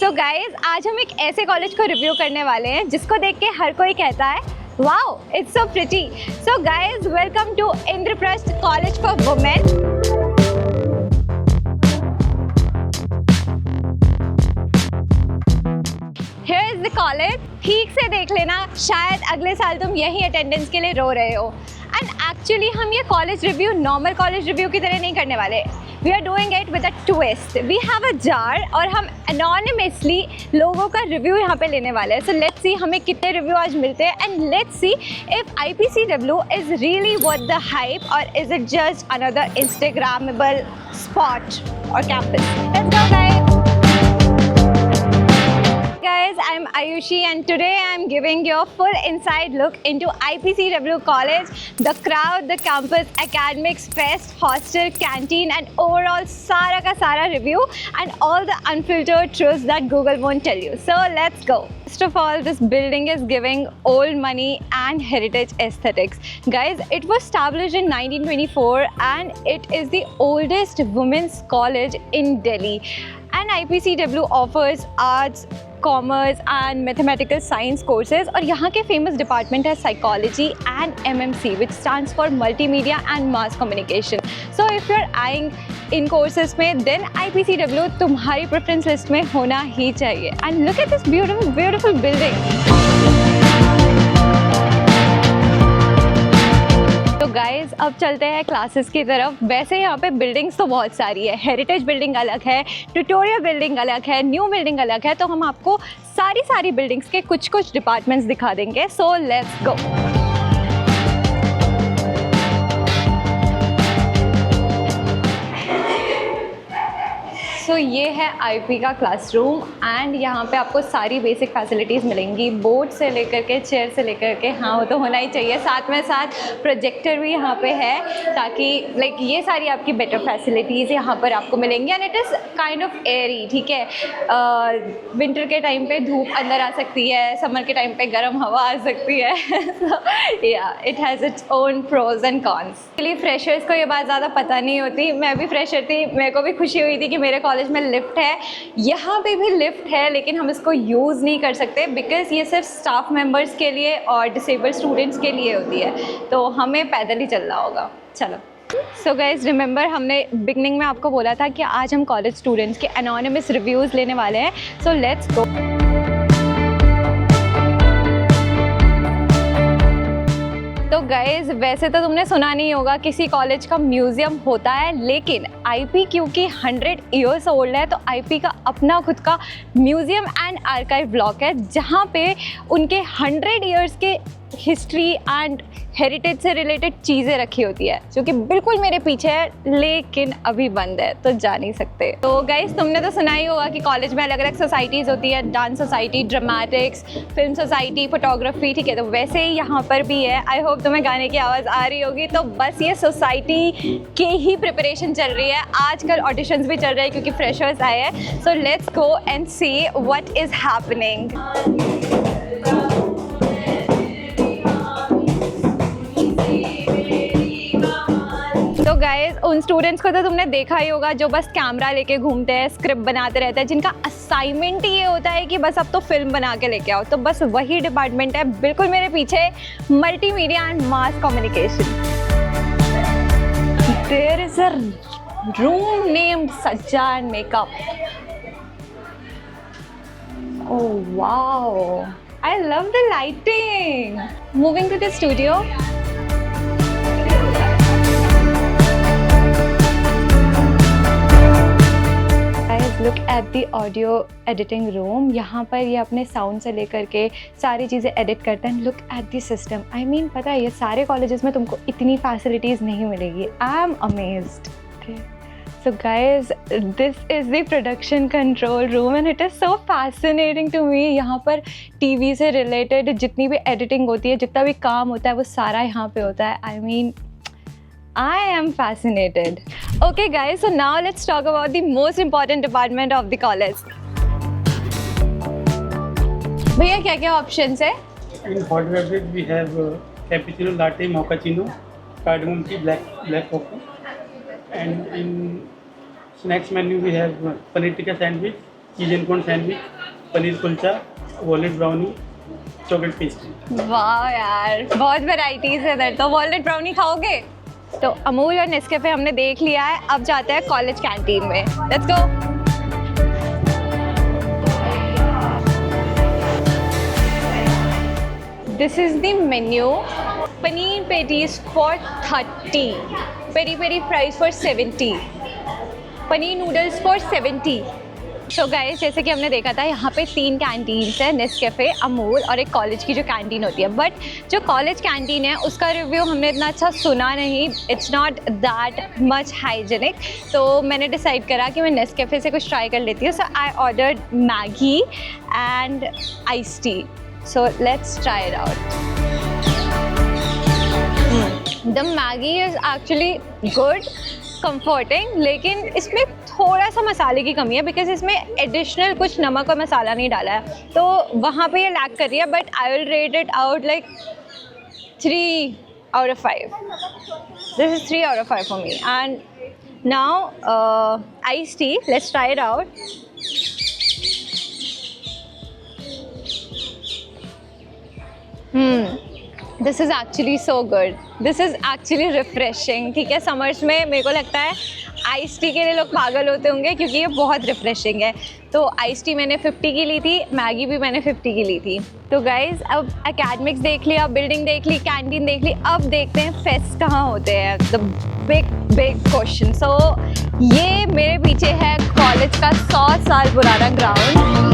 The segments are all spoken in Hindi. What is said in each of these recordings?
सो गाइज आज हम एक ऐसे कॉलेज को रिव्यू करने वाले हैं जिसको देख के हर कोई कहता है wow it's so pretty. So guys welcome to Indraprastha college for women. Here is the college। ठीक से देख लेना, शायद अगले साल तुम यही अटेंडेंस के लिए रो रहे हो। एंड एक्चुअली हम ये college review normal college review की तरह नहीं करने वाले। We are doing it with a twist. We have a jar और हम एनोनिमसली लोगों का रिव्यू यहाँ पे लेने वाले हैं। सो लेट्स सी हमें कितने रिव्यू आज मिलते हैं and let's see if IPCW is really worth the hype or is it just another Instagrammable spot or campus. Let's go guys. Guys, I'm Ayushi and today I'm giving you a full inside look into IPCW College, the crowd, the campus, academics, fest, hostel, canteen and overall सारा का सारा review and all the unfiltered truths that Google won't tell you. So let's go. First of all, this building is giving old money and heritage aesthetics. Guys, it was established in 1924 and it is the oldest women's college in Delhi. And IPCW offers arts, commerce and mathematical science courses और यहाँ के फेमस डिपार्टमेंट है psychology and MMC which stands for multimedia and mass communication. So if you are eyeing in courses में देन IPCW तुम्हारी प्रेफरेंस लिस्ट में होना ही चाहिए। And look at this beautiful building. तो गाइज अब चलते हैं क्लासेस की तरफ। वैसे यहाँ पे बिल्डिंग्स तो बहुत सारी है, हेरिटेज बिल्डिंग अलग है, ट्यूटोरियल बिल्डिंग अलग है, न्यू बिल्डिंग अलग है। तो हम आपको सारी बिल्डिंग्स के कुछ डिपार्टमेंट्स दिखा देंगे। So let's go. सो ये है IP का क्लासरूम एंड यहाँ पे आपको सारी बेसिक फैसिलिटीज़ मिलेंगी, बोर्ड से लेकर के चेयर से लेकर के, हाँ वो तो होना ही चाहिए, साथ में साथ प्रोजेक्टर भी यहाँ पे है ताकि लाइक ये सारी आपकी बेटर फैसिलिटीज़ यहाँ पर आपको मिलेंगी। And it is kind of Airy, ठीक है। विंटर के टाइम पे धूप अंदर आ सकती है, समर के टाइम पे गर्म हवा आ सकती है। या it has its own pros and cons. Actually freshers को ये बात ज़्यादा पता नहीं होती, मैं भी फ्रेशर थी, मेरे को भी खुशी हुई थी कि मेरे कॉलेज में लिफ्ट है। यहाँ पे भी लिफ्ट है लेकिन हम इसको यूज़ नहीं कर सकते बिकॉज ये सिर्फ स्टाफ मेंबर्स के लिए और डिसेबल्ड स्टूडेंट्स के लिए होती है, तो हमें पैदल ही चलना होगा। चलो। सो गाइज रिमेंबर हमने बिगनिंग में आपको बोला था कि आज हम कॉलेज स्टूडेंट्स के एनोनिमस रिव्यूज़ लेने वाले हैं। So let's go. तो गाइज वैसे तो तुमने सुना नहीं होगा किसी कॉलेज का म्यूज़ियम होता है, लेकिन IP क्योंकि 100 ईयर्स ओल्ड है तो IP का अपना खुद का म्यूज़ियम एंड आर्काइव ब्लॉक है जहाँ पे उनके 100 ईयर्स के हिस्ट्री एंड हेरिटेज से रिलेटेड चीज़ें रखी होती है जो कि बिल्कुल मेरे पीछे है लेकिन अभी बंद है तो जा नहीं सकते। तो गाइस तुमने तो सुना ही होगा कि कॉलेज में अलग अलग सोसाइटीज़ होती है, dance society, dramatics, film society, photography, ठीक है। तो वैसे ही यहाँ पर भी है। आई होप तुम्हें गाने की आवाज़ आ रही होगी। तो बस ये सोसाइटी के ही प्रिपरेशन चल रही है, आजकल ऑडिशंस भी चल रहे हैं क्योंकि फ्रेशर्स आए हैं। So let's go and see what is happening. तो गाइज उन स्टूडेंट्स को तो तुमने देखा ही होगा जो बस कैमरा लेके घूमते हैं, स्क्रिप्ट बनाते रहते हैं, जिनका असाइनमेंट ही ये होता है कि बस अब तो फिल्म बना के लेके आओ। तो बस वही डिपार्टमेंट है बिल्कुल मेरे पीछे, multimedia and mass communication. There is a room named Sajja and makeup. Oh wow, I love the lighting. Moving to the studio. Guys, look at the audio editing room. यहाँ पर ये अपने साउंड से लेकर के सारी चीज़ें एडिट करते हैं। Look at the system. I mean, पता है ये सारे कॉलेजेस में तुमको इतनी फैसिलिटीज़ नहीं मिलेगी। I am amazed. Okay. So guys, this is the production control room and it is so fascinating to me. यहाँ पर TV से related जितनी भी editing होती है, जितना भी काम होता है वो सारा यहाँ पे होता है। I mean, I am fascinated. Okay guys, so now let's talk about the most important department of the college. भैया क्या क्या options है? In hot beverage we have cappuccino, latte, mochaccino, cardamom tea, black coffee, and in snacks menu we have paneer tikka sandwich, cheese and corn sandwich, paneer kulcha, walnut brownie, chocolate pastry. वाह यार, बहुत वैरायटीज है इधर। तो वॉलनट ब्राउनी खाओगे? तो अमूल और नेस्कैफे हमने देख लिया है, अब जाते हैं कॉलेज कैंटीन में। Let's go. This is the menu. Paneer patties for 30, peri peri fries for 70, paneer noodles for 70। तो गाइस, जैसे कि हमने देखा था, यहाँ पे 3 कैंटीन्स है, नेस्कैफे, अमूल और एक कॉलेज की जो कैंटीन होती है। बट जो कॉलेज कैंटीन है उसका रिव्यू हमने इतना अच्छा सुना नहीं, it's not that much hygienic. तो मैंने डिसाइड करा कि मैं नेस्कैफे से कुछ ट्राई कर लेती हूँ। So I ordered Maggi and ice tea. So let's try it out. The Maggi is actually good, comforting, लेकिन इसमें थोड़ा सा मसाले की कमी है बिकॉज इसमें एडिशनल कुछ नमक और मसाला नहीं डाला है, तो वहाँ पे ये लैक कर रही है। But I will rate it out like 3 out of 5. This is 3 out of 5 for me. And now iced tea, let's try it out. This is actually so good. This is actually refreshing. ठीक है, समर्स में मेरे को लगता है आइस टी के लिए लोग पागल होते होंगे क्योंकि ये बहुत रिफ्रेशिंग है। तो आइस टी मैंने 50 की ली थी, मैगी भी मैंने 50 की ली थी। तो गाइज, अब एकेडमिक्स देख लिया, बिल्डिंग देख ली, कैंटीन देख ली, अब देखते हैं फेस्ट कहाँ होते हैं। The big question. सो ये मेरे पीछे है कॉलेज का 100 साल पुराना ground.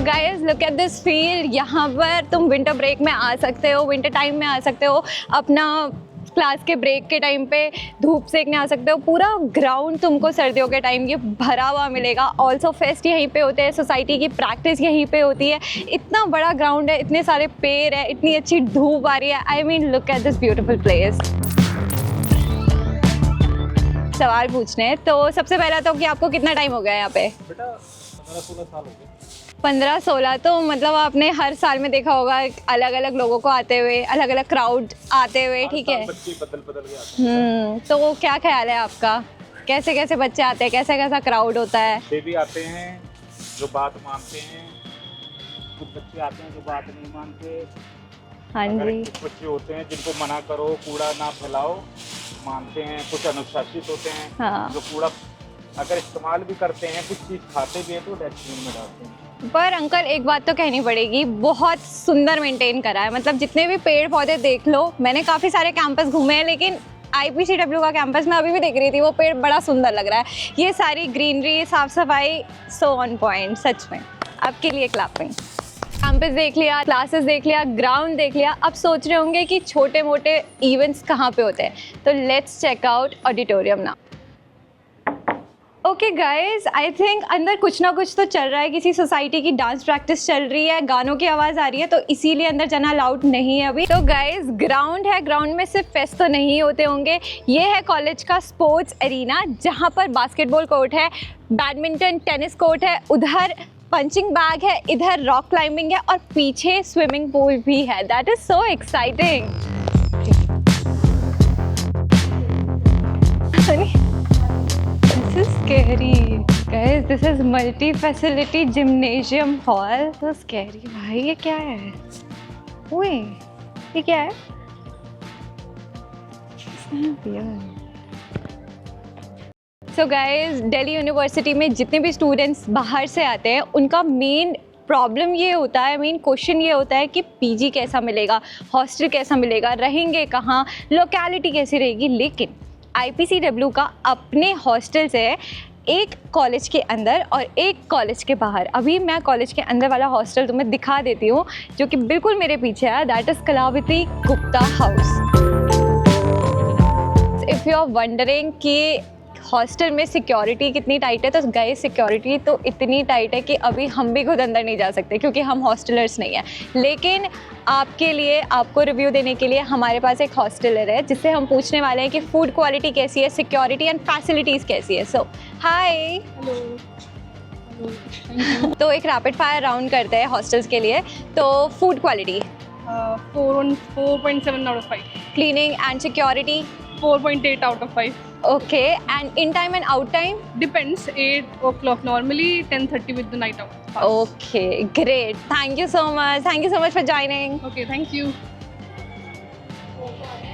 Guys, look at this field. यहाँ पर तुम विंटर ब्रेक में आ सकते हो, विंटर टाइम में आ सकते हो, अपना क्लास के ब्रेक के टाइम पे धूप सेकने आ सकते हो। पूरा ग्राउंड तुमको सर्दियों के टाइम ये भरा हुआ मिलेगा। ऑल्सो फेस्ट यहीं पे होते हैं, सोसाइटी की प्रैक्टिस यहीं पे होती है। इतना बड़ा ग्राउंड है, इतने सारे पेड़ है, इतनी अच्छी धूप आ रही है। I mean, look at this beautiful place. सवाल पूछने हैं तो सबसे पहला तो कि आपको कितना टाइम हो गया यहाँ पे? बेटा 15-16 साल हो गए। 15-16। तो मतलब आपने हर साल में देखा होगा अलग अलग लोगों को आते हुए, अलग अलग क्राउड आते हुए, ठीक है? बच्चे बदल के आते हैं। तो क्या ख्याल है आपका, कैसे कैसे बच्चे आते हैं, कैसा कैसा क्राउड होता है? बच्चे भी आते हैं जो बात मानते हैं, कुछ बच्चे आते हैं जो बात नहीं मानते। हाँ जी। कुछ बच्चे होते हैं जिनको मना करो कूड़ा ना फैलाओ, मानते हैं। कुछ अनुशासित होते हैं, हाँ। जो कूड़ा अगर इस्तेमाल भी करते हैं, कुछ चीज़ खाते भी हैं तो डस्टबिन में डालते हैं। पर अंकल, एक बात तो कहनी पड़ेगी, बहुत सुंदर मेंटेन करा है। मतलब जितने भी पेड़ पौधे देख लो, मैंने काफ़ी सारे कैंपस घूमे हैं, लेकिन IPCW का कैंपस मैं अभी भी देख रही थी, वो पेड़ बड़ा सुंदर लग रहा है। ये सारी ग्रीनरी, साफ सफाई, सो ऑन पॉइंट, सच में। आपके लिए क्लैपिंग। कैंपस देख लिया, क्लासेस देख लिया, ग्राउंड देख लिया। अब सोच रहे होंगे कि छोटे मोटे इवेंट्स कहाँ पे होते हैं, तो लेट्स चेक आउट ऑडिटोरियम ना। ओके गाइज, आई थिंक अंदर कुछ ना कुछ तो चल रहा है। किसी सोसाइटी की डांस प्रैक्टिस चल रही है, गानों की आवाज़ आ रही है, तो इसीलिए अंदर जाना अलाउड नहीं है अभी। तो गाइज, ग्राउंड है, ग्राउंड में सिर्फ फेस्ट तो नहीं होते होंगे। ये है कॉलेज का स्पोर्ट्स एरिना, जहाँ पर बास्केटबॉल कोर्ट है, बैडमिंटन, टेनिस कोर्ट है, उधर पंचिंग बैग है, इधर रॉक क्लाइंबिंग है और पीछे स्विमिंग पूल भी है। That is so exciting. This is scary, guys. This is multi-facility gymnasium hall. So scary, भाई। ये क्या है? ओए, ये क्या है? So guys, दिल्ली यूनिवर्सिटी में जितने भी स्टूडेंट्स बाहर से आते हैं, उनका मेन प्रॉब्लम ये होता है, मेन क्वेश्चन ये होता है कि पीजी कैसा मिलेगा, हॉस्टल कैसा मिलेगा, रहेंगे कहाँ, लोकेलिटी कैसी रहेगी। लेकिन IPCW का अपने हॉस्टल्स है, एक कॉलेज के अंदर और एक कॉलेज के बाहर। अभी मैं कॉलेज के अंदर वाला हॉस्टल तुम्हें दिखा देती हूँ, जो कि बिल्कुल मेरे पीछे है। That is Kalavati Gupta house. If you are wondering कि हॉस्टल में सिक्योरिटी कितनी टाइट है, तो गए सिक्योरिटी तो इतनी टाइट है कि अभी हम भी खुद अंदर नहीं जा सकते क्योंकि हम हॉस्टलर्स नहीं हैं। लेकिन आपके लिए, आपको रिव्यू देने के लिए हमारे पास एक हॉस्टलर है जिससे हम पूछने वाले हैं कि फूड क्वालिटी कैसी है, सिक्योरिटी एंड फैसिलिटीज़ कैसी है। सो हाय। हेलो। तो एक रैपिड फायर राउंड करते हैं हॉस्टल्स के लिए। तो food quality 4.7 out of 5. Cleaning and security 4.8 out of 5. Okay, and in time and out time? Depends, 8 o'clock normally, 10:30 with the night out. pass. Okay, great. Thank you so much. Thank you so much for joining. Okay, thank you.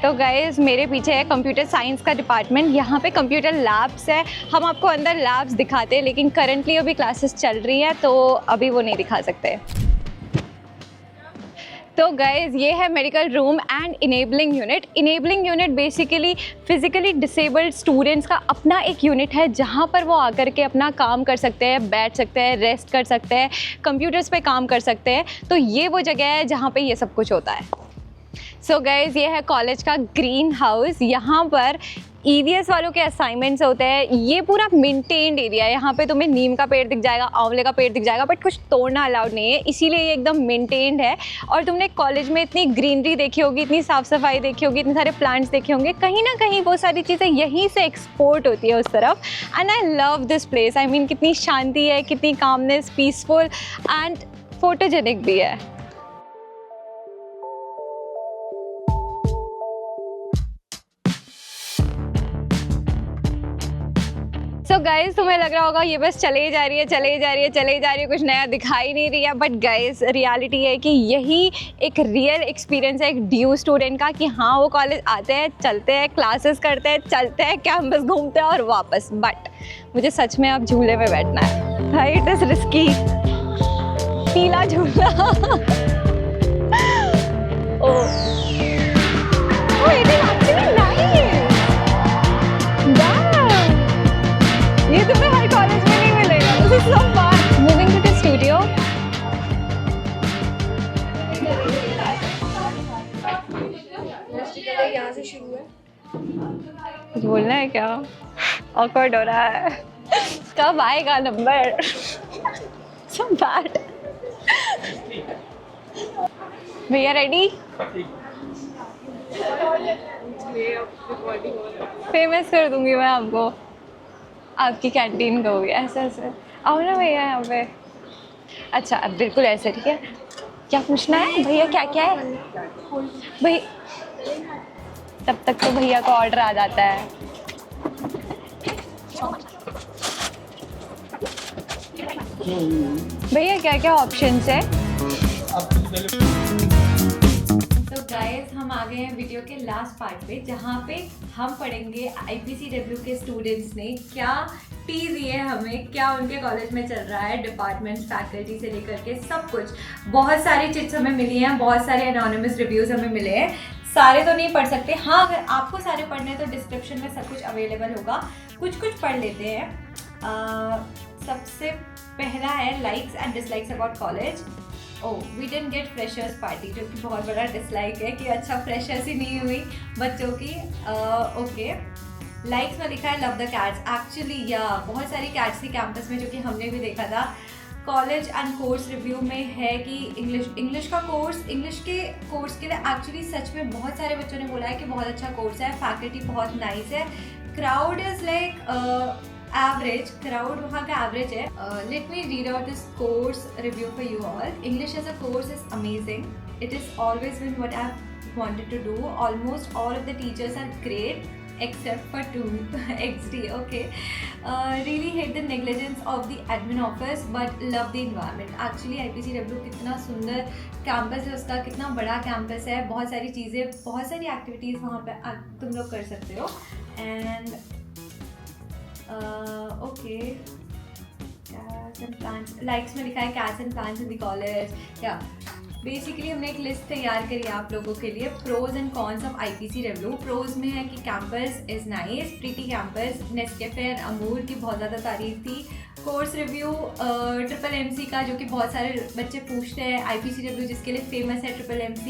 तो गाइज मेरे पीछे है कंप्यूटर साइंस का डिपार्टमेंट। यहाँ पे कंप्यूटर लैब्स है, हम आपको अंदर लैब्स दिखाते हैं, लेकिन करंटली अभी क्लासेस चल रही है तो अभी वो नहीं दिखा सकते। तो गाइज ये है medical room and enabling unit. Enabling unit basically physically disabled students का अपना एक यूनिट है जहाँ पर वो आकर के अपना काम कर सकते हैं, बैठ सकते हैं, रेस्ट कर सकते हैं, कंप्यूटर्स पे काम कर सकते हैं। तो ये वो जगह है जहाँ पे ये सब कुछ होता है। सो गाइज ये है कॉलेज का ग्रीन हाउस। यहाँ पर EVS वालों के असाइनमेंट्स होते हैं। ये पूरा मेंटेन्ड एरिया है। यहाँ पे तुम्हें नीम का पेड़ दिख जाएगा, आंवले का पेड़ दिख जाएगा, बट कुछ तोड़ना अलाउड नहीं है, इसीलिए ये एकदम मेंटेन्ड है। और तुमने कॉलेज में इतनी ग्रीनरी देखी होगी, इतनी साफ़ सफाई देखी होगी, इतने सारे प्लांट्स देखे होंगे, कहीं ना कहीं वो सारी चीज़ें यहीं से एक्सपोर्ट होती है उस तरफ। And I love this place. I mean कितनी शांति है, कितनी कामनेस, पीसफुल एंड फोटोजेनिक भी है। सो गाइज तुम्हें लग रहा होगा ये बस चले ही जा रही है, चले ही जा रही है, चले ही जा रही है, कुछ नया दिखाई नहीं रही है। बट गाइज रियलिटी है कि यही एक रियल एक्सपीरियंस है एक DU स्टूडेंट का, कि हाँ वो कॉलेज आते हैं, चलते हैं, क्लासेस करते हैं, चलते हैं, कैंपस घूमते हैं और वापस। बट मुझे सच में अब झूले में बैठना है भाई। It is risky. पीला झूला। Oh it is actually nice. ये तुम्हें हर कॉलेज में नहीं मिलेगा। This is so fun. Moving to the studio. यहाँ से शुरू है। कुछ बोलना है क्या? ऑकवर्ड हो रहा है। कब आएगा नंबर? So bad. भैया रेडी? फेमस कर दूंगी मैं आपको, आपकी कैंटीन को भी। ऐसे ऐसे आओ ना भैया यहाँ पे। अच्छा अब बिल्कुल ऐसे, ठीक है। क्या पूछना है भैया? क्या क्या है भाई? तब तक तो भैया का ऑर्डर आ जाता है। भैया क्या क्या ऑप्शंस है? तो गाइस हम आ गए हैं वीडियो के लास्ट पार्ट पे, जहाँ पे हम पढ़ेंगे IPCW के स्टूडेंट्स ने क्या टी दिए हमें, क्या उनके कॉलेज में चल रहा है, डिपार्टमेंट्स, फैकल्टी से लेकर के सब कुछ। बहुत सारी चिट्स हमें मिली हैं, बहुत सारे एनोनिमस रिव्यूज़ हमें मिले हैं। सारे तो नहीं पढ़ सकते। हाँ अगर आपको सारे पढ़ने हैं तो डिस्क्रिप्शन में सब कुछ अवेलेबल होगा। कुछ कुछ पढ़ लेते हैं। सबसे पहला है likes and dislikes about college. We didn't get freshers party, जो कि बहुत बड़ा डिसलाइक है कि अच्छा फ्रेशर्स ही नहीं हुई बच्चों की। ओके लाइक्स में लिखा है लव द कैट्स। एक्चुअली या बहुत सारी कैट्स थी कैंपस में, जो कि हमने भी देखा था। कॉलेज एंड कोर्स रिव्यू में है कि इंग्लिश का कोर्स, इंग्लिश के कोर्स के लिए एक्चुअली सच में बहुत सारे बच्चों ने बोला है कि बहुत अच्छा कोर्स है, फैकल्टी बहुत नाइस है। Crowd is like average, crowd वहाँ का एवरेज है। Let me read out this course review for you all. English as a course is amazing. It is always been what I have wanted to do. Almost all of the teachers are great except for 2 XD. Okay, really hate the negligence of the admin office but love the environment. Actually IPCW कितना सुंदर कैंपस है उसका, कितना बड़ा कैंपस है, बहुत सारी चीज़ें, बहुत सारी एक्टिविटीज़ वहाँ पे तुम लोग कर सकते हो। And okay cats and plants, likes में लिखा है cats and plants in the college. या बेसिकली हमने एक लिस्ट तैयार करी है आप लोगों के लिए, pros and cons of IPCW। Pros में है कि campus is nice, pretty campus, Nescafe and Amul की बहुत ज़्यादा तारीफ थी। कोर्स रिव्यू ट्रिपल MC का, जो कि बहुत सारे बच्चे पूछते हैं, IPCW जिसके लिए फेमस है triple MC,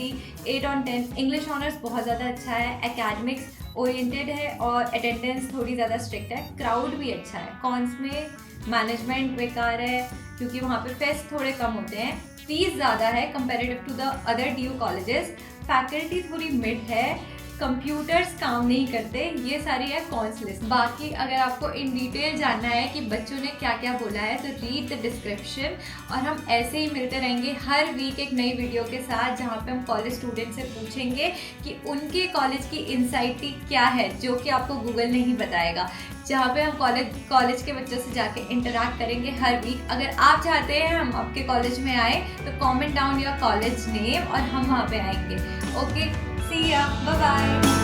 8 on 10। English honours बहुत ज़्यादा अच्छा है, एकेडमिक्स ओरिएंटेड है और अटेंडेंस थोड़ी ज़्यादा स्ट्रिक्ट है। क्राउड भी अच्छा है। कॉन्स में मैनेजमेंट बेकार है क्योंकि वहाँ पे फेस्ट थोड़े कम होते हैं, फीस ज़्यादा है comparative to the other DU colleges, faculty थोड़ी मिड है, कंप्यूटर्स काम नहीं करते, ये सारी है कॉन्स लिस्ट। बाकी अगर आपको इन डिटेल जानना है कि बच्चों ने क्या क्या बोला है तो रीड द डिस्क्रिप्शन। और हम ऐसे ही मिलते रहेंगे हर वीक एक नई वीडियो के साथ, जहाँ पे हम कॉलेज स्टूडेंट से पूछेंगे कि उनके कॉलेज की इंसाइटी क्या है जो कि आपको गूगल नहीं बताएगा, जहाँ पे हम कॉलेज के बच्चों से जाके इंटरैक्ट करेंगे हर वीक। अगर आप चाहते हैं हम आपके कॉलेज में आए तो comment down your college name और हम वहाँ पे आएंगे। ओके, सी या, बाय बाय।